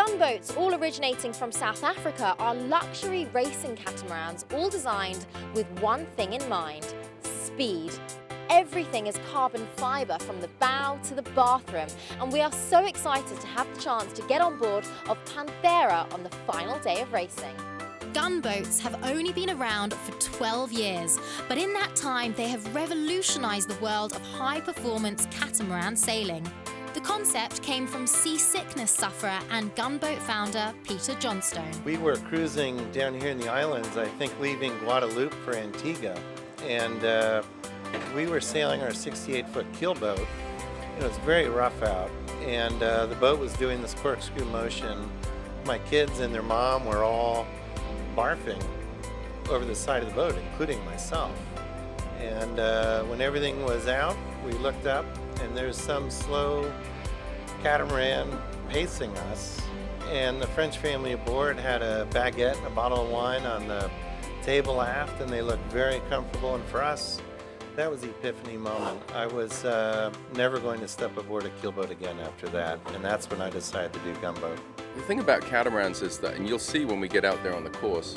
Gunboats, all originating from South Africa, are luxury racing catamarans, all designed with one thing in mind: speed. Everything is carbon fibre from the bow to the bathroom, and we are so excited to have the chance to get on board of Panthera on the final day of racing. Gunboats have only been around for 12 years, but in that time they have revolutionised the world of high-performance catamaran sailing. The concept came from seasickness sufferer and gunboat founder Peter Johnstone. We were cruising down here in the islands, I think leaving Guadeloupe for Antigua, and we were sailing our 68-foot keelboat. It was very rough out, and the boat was doing this corkscrew motion. My kids and their mom were all barfing over the side of the boat, including myself. And when everything was out, we looked up, and there's some slow catamaran pacing us. And the French family aboard had a baguette and a bottle of wine on the table aft, and they looked very comfortable. And for us, that was the epiphany moment. I was never going to step aboard a keelboat again after that, and that's when I decided to do Gunboat. The thing about catamarans is that, and you'll see when we get out there on the course,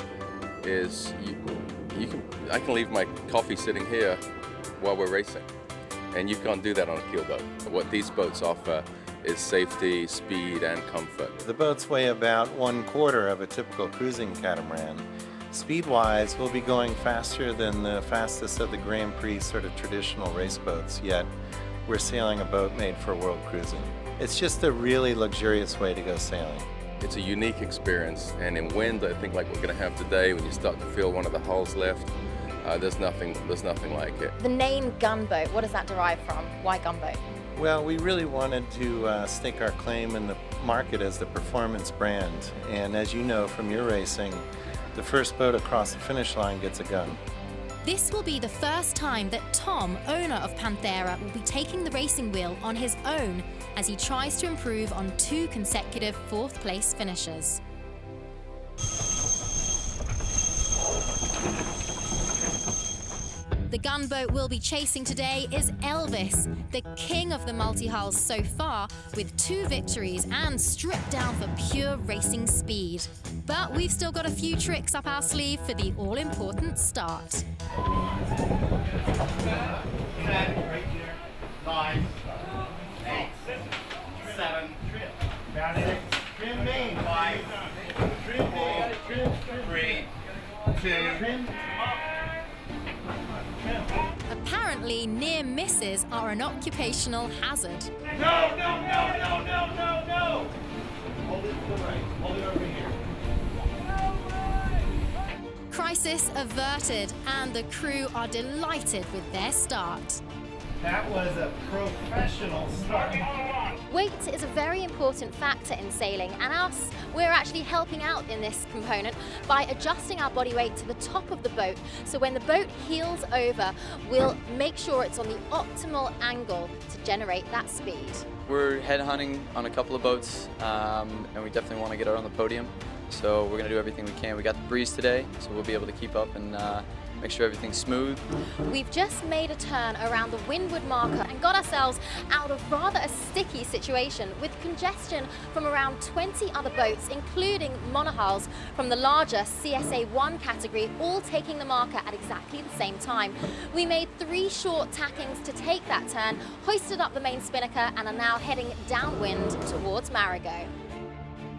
is I can leave my coffee sitting here while we're racing, and you can't do that on a keelboat. What these boats offer is safety, speed, and comfort. The boats weigh about 1/4 of a typical cruising catamaran. Speed-wise, we'll be going faster than the fastest of the Grand Prix sort of traditional race boats, yet we're sailing a boat made for world cruising. It's just a really luxurious way to go sailing. It's a unique experience, and in wind, I think like we're going to have today, when you start to feel one of the hulls lift, there's nothing like it. The name Gunboat, what does that derive from? Why Gunboat? Well, we really wanted to stake our claim in the market as the performance brand, and as you know from your racing, the first boat across the finish line gets a gun. This will be the first time that Tom, owner of Panthera, will be taking the racing wheel on his own as he tries to improve on 2 consecutive 4th place finishes. The gunboat we'll be chasing today is Elvis, the king of the multi-hulls so far, with 2 victories and stripped down for pure racing speed. But we've still got a few tricks up our sleeve for the all-important start. 7, right here. 9, 8, 7, 6, trim main, 5, trim main, 3, 2, trim. Apparently, near misses are an occupational hazard. No! Hold it to the right. Hold it over here. Crisis averted, and the crew are delighted with their start. That was a professional start. Weight is a very important factor in sailing, and we're actually helping out in this component by adjusting our body weight to the top of the boat. So when the boat heels over, we'll make sure it's on the optimal angle to generate that speed. We're headhunting on a couple of boats, and we definitely want to get out on the podium. So we're going to do everything we can. We got the breeze today, so we'll be able to keep up and make sure everything's smooth. We've just made a turn around the windward marker and got ourselves out of rather a sticky situation with congestion from around 20 other boats, including monohulls from the larger CSA1 category, all taking the marker at exactly the same time. We made 3 short tackings to take that turn, hoisted up the main spinnaker, and are now heading downwind towards Marigot.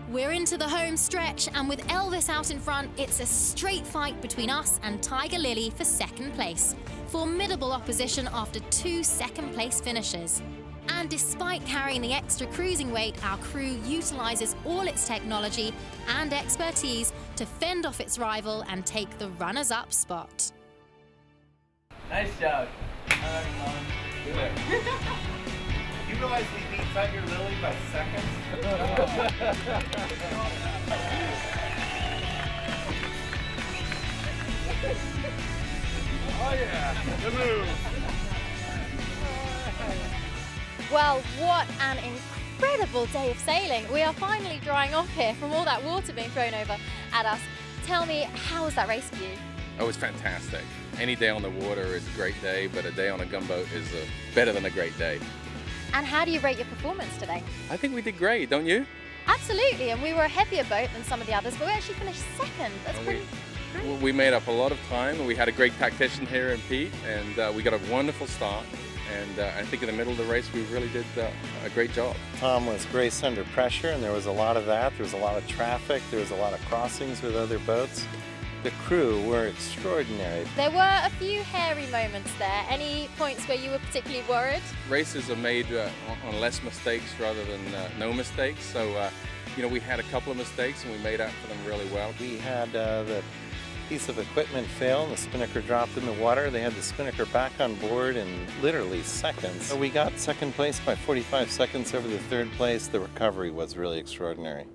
We're into the home stretch, and with Elvis out in front, it's a straight fight between us and Tiger Lily for 2nd place. Formidable opposition after 2 second-place finishes. And despite carrying the extra cruising weight, our crew utilises all its technology and expertise to fend off its rival and take the runners-up spot. Nice job. Do it. You realize we beat Tiger Lily by seconds? Oh yeah, the move. Well, what an incredible day of sailing. We are finally drying off here from all that water being thrown over at us. Tell me, how was that race for you? Oh, it's fantastic. Any day on the water is a great day, but a day on a gunboat is better than a great day. And how do you rate your performance today? I think we did great, don't you? Absolutely, and we were a heavier boat than some of the others, but we actually finished second. That's pretty great. We made up a lot of time. We had a great tactician here in Pete, and we got a wonderful start. And I think in the middle of the race, we really did a great job. Tom was braced under pressure, and there was a lot of that. There was a lot of traffic. There was a lot of crossings with other boats. The crew were extraordinary. There were a few hairy moments there. Any points where you were particularly worried? Races are made on less mistakes rather than no mistakes. So, you know, we had a couple of mistakes, and we made up for them really well. We had the piece of equipment fail, and the spinnaker dropped in the water. They had the spinnaker back on board in literally seconds. So we got second place by 45 seconds over the third place. The recovery was really extraordinary.